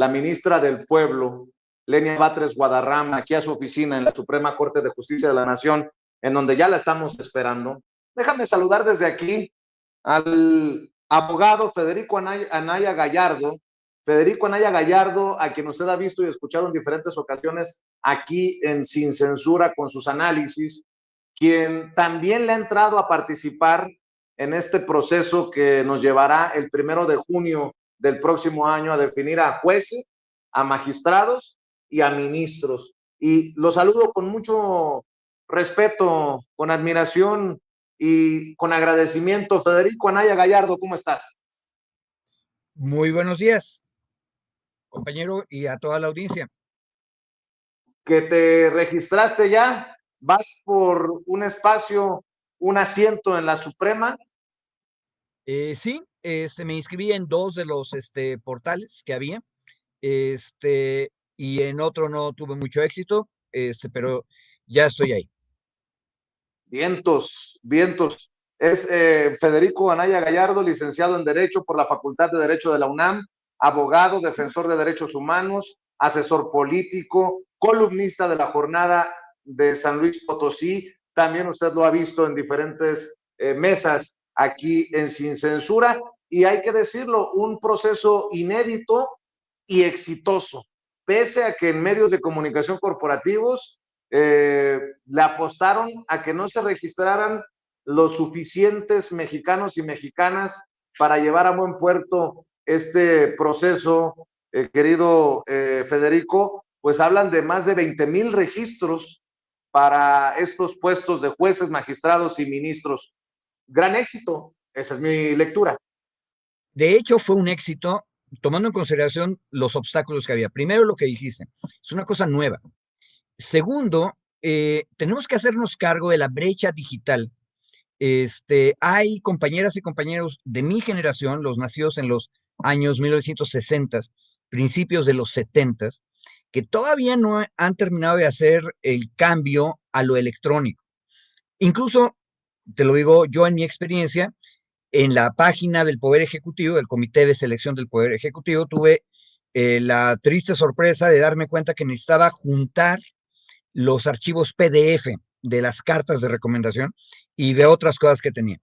la ministra del Pueblo, Lenia Batres Guadarrama, aquí a su oficina en la Suprema Corte de Justicia de la Nación, en donde ya la estamos esperando. Déjame saludar desde aquí al abogado Federico Anaya Gallardo. Federico Anaya Gallardo, a quien usted ha visto y escuchado en diferentes ocasiones aquí en Sin Censura con sus análisis, quien también le ha entrado a participar en este proceso que nos llevará el 1 de junio del próximo año a definir a jueces, a magistrados y a ministros. Y lo saludo con mucho respeto, con admiración y con agradecimiento. Federico Anaya Gallardo, ¿cómo estás? Muy buenos días, compañero, y a toda la audiencia. Que te registraste ya, vas por un espacio, un asiento en la Suprema. Sí, me inscribí en dos de los portales que había, y en otro no tuve mucho éxito, pero ya estoy ahí. Vientos, vientos. Es Federico Anaya Gallardo, licenciado en Derecho por la Facultad de Derecho de la UNAM, abogado, defensor de derechos humanos, asesor político, columnista de la Jornada de San Luis Potosí. También usted lo ha visto en diferentes mesas aquí en Sin Censura. Y hay que decirlo, un proceso inédito y exitoso, pese a que en medios de comunicación corporativos le apostaron a que no se registraran los suficientes mexicanos y mexicanas para llevar a buen puerto este proceso, querido Federico. Pues hablan de más de 20,000 registros para estos puestos de jueces, magistrados y ministros. Gran éxito, esa es mi lectura. De hecho, fue un éxito, tomando en consideración los obstáculos que había. Primero, lo que dijiste, es una cosa nueva. Segundo, tenemos que hacernos cargo de la brecha digital. Hay compañeras y compañeros de mi generación, los nacidos en los años 1960, principios de los 70, que todavía no han terminado de hacer el cambio a lo electrónico. Incluso, te lo digo yo en mi experiencia, en la página del Poder Ejecutivo, del Comité de Selección del Poder Ejecutivo, tuve la triste sorpresa de darme cuenta que necesitaba juntar los archivos PDF de las cartas de recomendación y de otras cosas que tenía.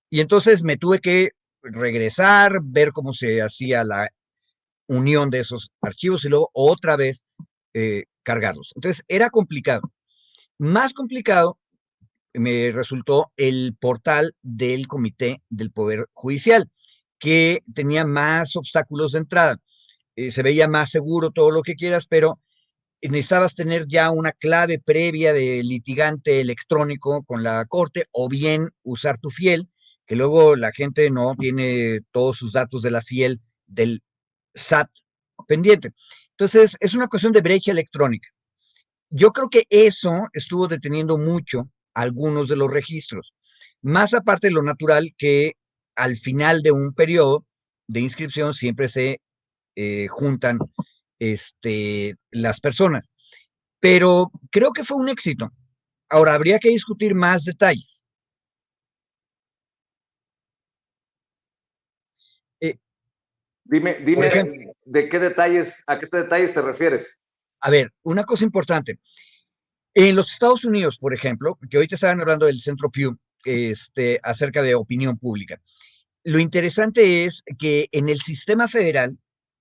Y entonces me tuve que regresar, ver cómo se hacía la unión de esos archivos y luego otra vez cargarlos. Entonces era complicado. Más complicado me resultó el portal del Comité del Poder Judicial, que tenía más obstáculos de entrada. Se veía más seguro todo lo que quieras, pero necesitabas tener ya una clave previa de litigante electrónico con la corte o bien usar tu fiel, que luego la gente no tiene todos sus datos de la fiel del SAT pendiente. Entonces, es una cuestión de brecha electrónica. Yo creo que eso estuvo deteniendo mucho algunos de los registros, más aparte de lo natural que al final de un periodo de inscripción siempre se juntan las personas. Pero creo que fue un éxito. Ahora, habría que discutir más detalles. Eh, por Dime ejemplo, de qué detalles, a qué detalles te refieres. a ver, una cosa importante. En los Estados Unidos, por ejemplo, que ahorita estaban hablando del Centro Pew, acerca de opinión pública. Lo interesante es que en el sistema federal,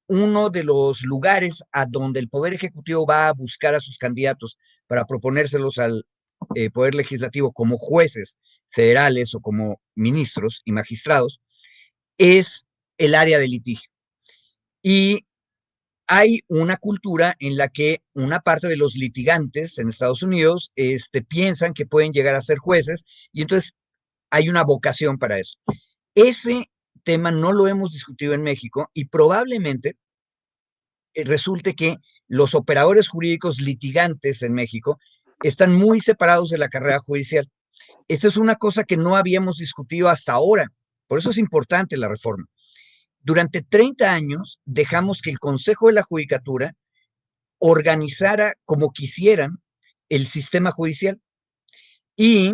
uno de los lugares a donde el Poder Ejecutivo va a buscar a sus candidatos para proponérselos al Poder Legislativo como jueces federales o como ministros y magistrados, es el área de litigio. Y hay una cultura en la que una parte de los litigantes en Estados Unidos piensan que pueden llegar a ser jueces y entonces hay una vocación para eso. Ese tema no lo hemos discutido en México y probablemente resulte que los operadores jurídicos litigantes en México están muy separados de la carrera judicial. Esa es una cosa que no habíamos discutido hasta ahora. Por eso es importante la reforma. Durante 30 años dejamos que el Consejo de la Judicatura organizara como quisieran el sistema judicial. Y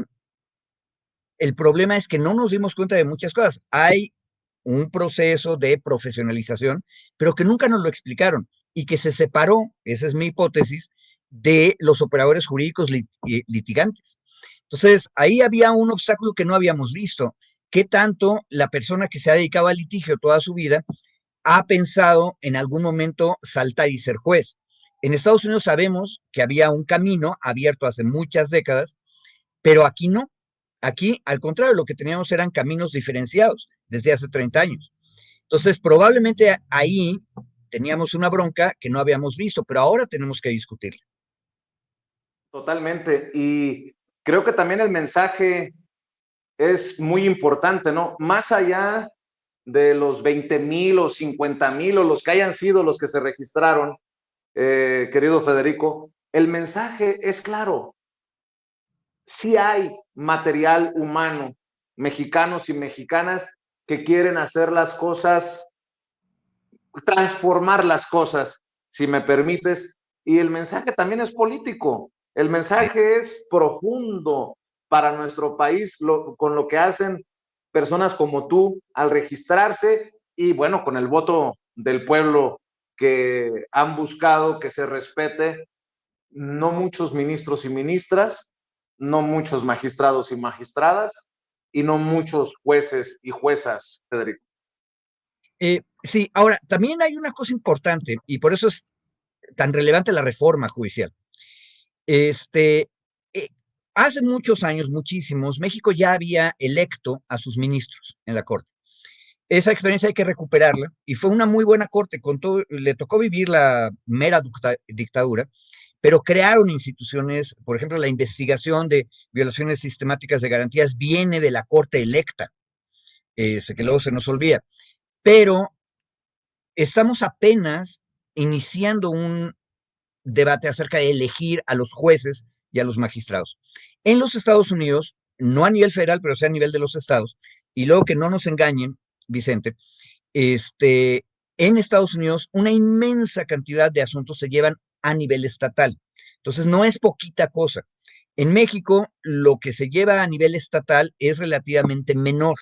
el problema es que no nos dimos cuenta de muchas cosas. Hay un proceso de profesionalización, pero que nunca nos lo explicaron y que se separó, esa es mi hipótesis, de los operadores jurídicos litigantes. Entonces, ahí había un obstáculo que no habíamos visto. ¿Qué tanto la persona que se ha dedicado al litigio toda su vida ha pensado en algún momento saltar y ser juez? En Estados Unidos sabemos que había un camino abierto hace muchas décadas, pero aquí no. Aquí, al contrario, lo que teníamos eran caminos diferenciados desde hace 30 años. Entonces, probablemente ahí teníamos una bronca que no habíamos visto, pero ahora tenemos que discutirla. Totalmente. Y creo que también el mensaje es muy importante, ¿no? Más allá de los 20,000 o 50,000 o los que hayan sido los que se registraron, querido Federico, el mensaje es claro. Sí hay material humano, mexicanos y mexicanas que quieren hacer las cosas, transformar las cosas, si me permites, y el mensaje también es político. El mensaje es profundo para nuestro país con lo que hacen personas como tú al registrarse y bueno, con el voto del pueblo que han buscado que se respete. No muchos ministros y ministras, no muchos magistrados y magistradas, y no muchos jueces y juezas, Federico. Sí, ahora, también hay una cosa importante, y por eso es tan relevante la reforma judicial. Este, eh, Hace muchos años, muchísimos, México ya había electo a sus ministros en la Corte. Esa experiencia hay que recuperarla, y fue una muy buena Corte, con todo, le tocó vivir la mera dictadura, pero crearon instituciones, por ejemplo, la investigación de violaciones sistemáticas de garantías viene de la Corte electa, que luego se nos olvida, pero estamos apenas iniciando un debate acerca de elegir a los jueces y a los magistrados. En los Estados Unidos, no a nivel federal, pero sí a nivel de los estados, y luego que no nos engañen, Vicente, en Estados Unidos una inmensa cantidad de asuntos se llevan a nivel estatal. Entonces, no es poquita cosa. En México, lo que se lleva a nivel estatal es relativamente menor,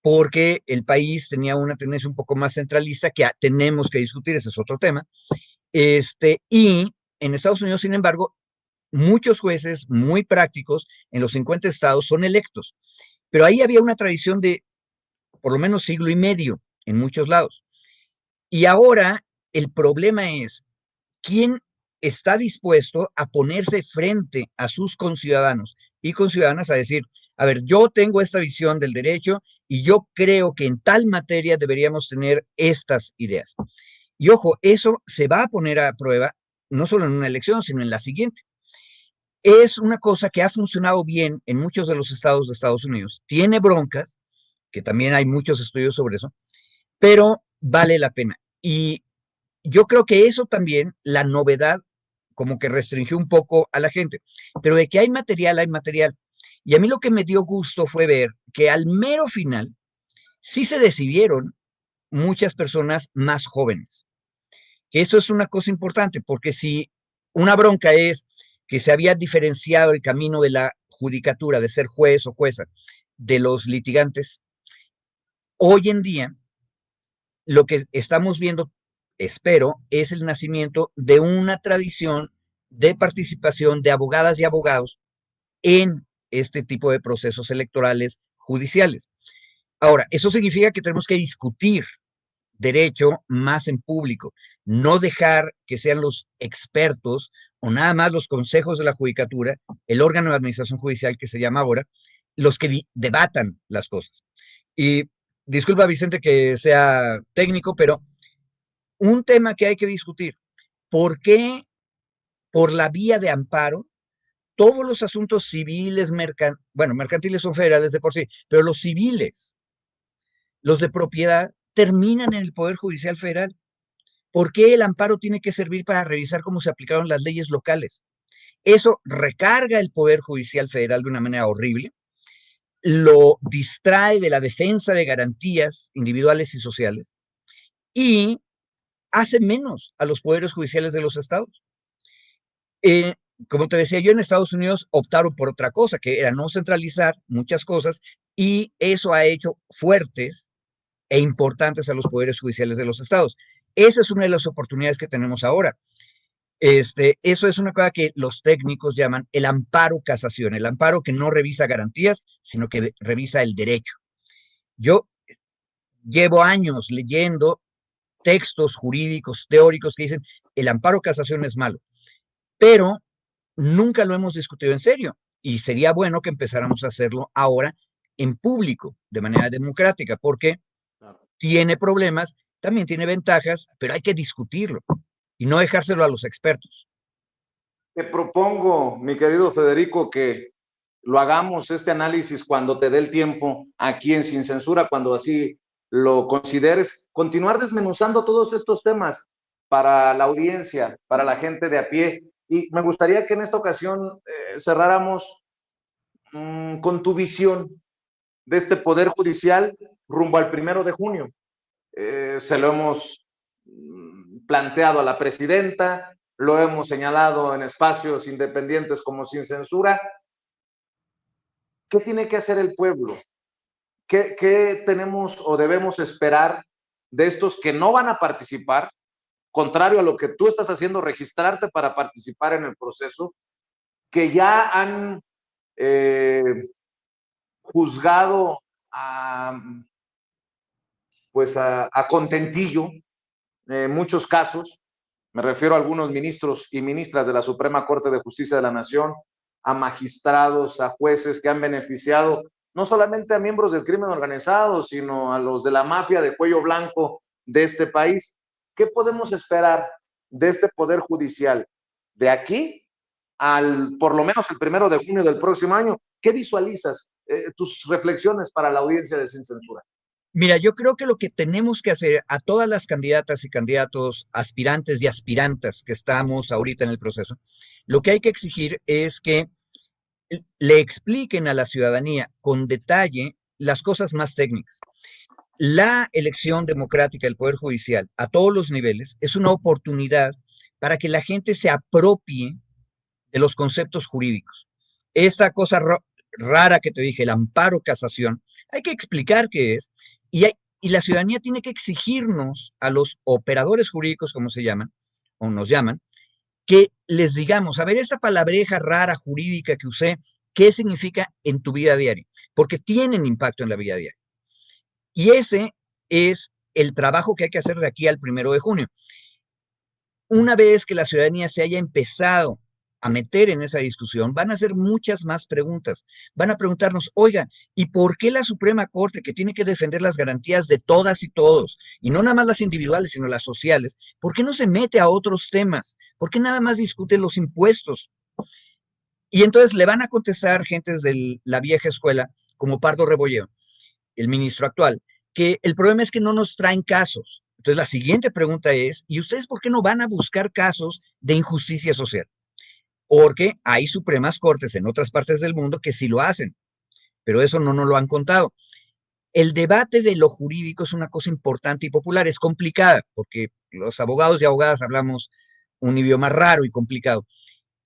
porque el país tenía una tendencia un poco más centralista que tenemos que discutir, ese es otro tema. Y en Estados Unidos, sin embargo, muchos jueces muy prácticos en los 50 estados son electos, pero ahí había una tradición de por lo menos siglo y medio en muchos lados. Y ahora el problema es quién está dispuesto a ponerse frente a sus conciudadanos y conciudadanas a decir, a ver, yo tengo esta visión del derecho y yo creo que en tal materia deberíamos tener estas ideas. Y ojo, eso se va a poner a prueba no solo en una elección, sino en la siguiente. Es una cosa que ha funcionado bien en muchos de los estados de Estados Unidos. Tiene broncas, que también hay muchos estudios sobre eso, pero vale la pena. Y yo creo que eso también, la novedad, como que restringió un poco a la gente, pero de que hay material, hay material. Y a mí lo que me dio gusto fue ver que al mero final sí se decidieron muchas personas más jóvenes. Eso es una cosa importante, porque si una bronca es que se había diferenciado el camino de la judicatura, de ser juez o jueza, de los litigantes, hoy en día lo que estamos viendo, espero, es el nacimiento de una tradición de participación de abogadas y abogados en este tipo de procesos electorales judiciales. Ahora, eso significa que tenemos que discutir derecho más en público, no dejar que sean los expertos o nada más los consejos de la judicatura, el órgano de administración judicial que se llama ahora, los que debatan las cosas. Y disculpa, Vicente, que sea técnico, pero un tema que hay que discutir, ¿por qué por la vía de amparo todos los asuntos civiles, bueno, mercantiles son federales de por sí, pero los civiles, los de propiedad, terminan en el Poder Judicial Federal? ¿Por qué el amparo tiene que servir para revisar cómo se aplicaron las leyes locales? Eso recarga el Poder Judicial Federal de una manera horrible, lo distrae de la defensa de garantías individuales y sociales y hace menos a los poderes judiciales de los estados. Eh, Como te decía yo, en Estados Unidos optaron por otra cosa, que era no centralizar muchas cosas, y eso ha hecho fuertes e importantes a los poderes judiciales de los estados. Esa es una de las oportunidades que tenemos ahora. Eso es una cosa que los técnicos llaman el amparo casación, el amparo que no revisa garantías, sino que revisa el derecho. Yo llevo años leyendo textos jurídicos, teóricos que dicen el amparo casación es malo, pero nunca lo hemos discutido en serio y sería bueno que empezáramos a hacerlo ahora en público, de manera democrática, porque tiene problemas, también tiene ventajas, pero hay que discutirlo y no dejárselo a los expertos. Te propongo, mi querido Federico, que lo hagamos este análisis cuando te dé el tiempo aquí en Sin Censura, cuando así lo consideres, continuar desmenuzando todos estos temas para la audiencia, para la gente de a pie. Y me gustaría que en esta ocasión cerráramos con tu visión de este Poder Judicial rumbo al 1 de junio. Se lo hemos planteado a la presidenta, lo hemos señalado en espacios independientes como Sin Censura. ¿Qué tiene que hacer el pueblo? ¿Qué tenemos o debemos esperar de estos que no van a participar, contrario a lo que tú estás haciendo, registrarte para participar en el proceso, que ya han juzgado pues a contentillo en muchos casos? Me refiero a algunos ministros y ministras de la Suprema Corte de Justicia de la Nación, a magistrados, a jueces que han beneficiado no solamente a miembros del crimen organizado, sino a los de la mafia de cuello blanco de este país. ¿Qué podemos esperar de este Poder Judicial de aquí al, por lo menos, el 1 de junio del próximo año? ¿Qué visualizas? Tus reflexiones para la audiencia de Sin Censura. Mira, yo creo que lo que tenemos que hacer a todas las candidatas y candidatos, aspirantes y aspirantas que estamos ahorita en el proceso, lo que hay que exigir es que le expliquen a la ciudadanía con detalle las cosas más técnicas. La elección democrática del Poder Judicial a todos los niveles es una oportunidad para que la gente se apropie de los conceptos jurídicos. Esta cosa rara que te dije, el amparo casación, hay que explicar qué es y la ciudadanía tiene que exigirnos a los operadores jurídicos, como se llaman, o nos llaman, que les digamos, a ver, esa palabreja rara jurídica que usé, ¿qué significa en tu vida diaria? Porque tienen impacto en la vida diaria. Y ese es el trabajo que hay que hacer de aquí al 1 de junio. Una vez que la ciudadanía se haya empezado a meter en esa discusión, van a hacer muchas más preguntas. Van a preguntarnos, oiga, ¿y por qué la Suprema Corte, que tiene que defender las garantías de todas y todos, y no nada más las individuales, sino las sociales, por qué no se mete a otros temas? ¿Por qué nada más discute los impuestos? Y entonces le van a contestar gentes de la vieja escuela, como Pardo Rebolledo, el ministro actual, que el problema es que no nos traen casos. Entonces la siguiente pregunta es, ¿y ustedes por qué no van a buscar casos de injusticia social? Porque hay supremas cortes en otras partes del mundo que sí lo hacen, pero eso no nos lo han contado. El debate de lo jurídico es una cosa importante y popular, es complicada, porque los abogados y abogadas hablamos un idioma raro y complicado,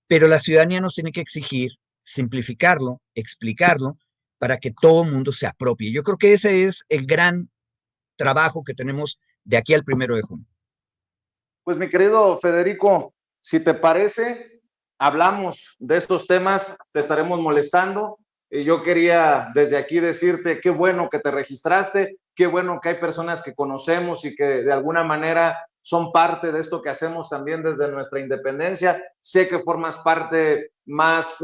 pero la ciudadanía nos tiene que exigir simplificarlo, explicarlo, para que todo el mundo se apropie. Yo creo que ese es el gran trabajo que tenemos de aquí al 1 de junio. Pues mi querido Federico, si te parece, hablamos de estos temas, te estaremos molestando. Y yo quería desde aquí decirte qué bueno que te registraste, qué bueno que hay personas que conocemos y que de alguna manera son parte de esto que hacemos también desde nuestra independencia. Sé que formas parte más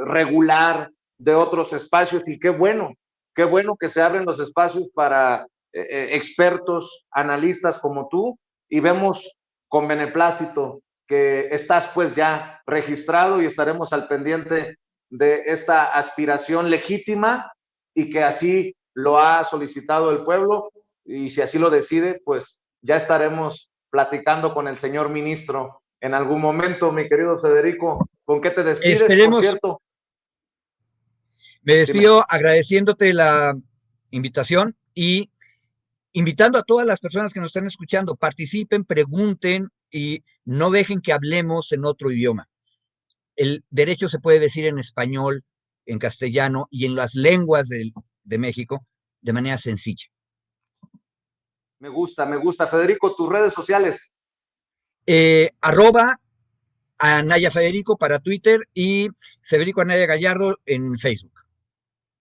regular de otros espacios y qué bueno que se abren los espacios para expertos, analistas como tú, y vemos con beneplácito que estás pues ya registrado y estaremos al pendiente de esta aspiración legítima y que así lo ha solicitado el pueblo, y si así lo decide, pues ya estaremos platicando con el señor ministro en algún momento. Mi querido Federico, ¿con qué te despides? Esperemos. Por cierto, Me despido agradeciéndote la invitación y invitando a todas las personas que nos están escuchando, participen, pregunten y no dejen que hablemos en otro idioma. El derecho se puede decir en español, en castellano y en las lenguas de México de manera sencilla. Me gusta, me gusta. Federico, tus redes sociales. Arroba Anaya Federico para Twitter y Federico Anaya Gallardo en Facebook.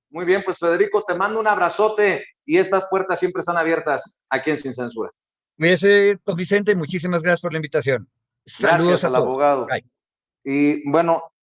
Muy bien, pues Federico, te mando un abrazote y estas puertas siempre están abiertas aquí en Sin Censura. Cuídese, don Vicente, muchísimas gracias por la invitación. Saludos Gracias a al todos. abogado. Bye. Y bueno,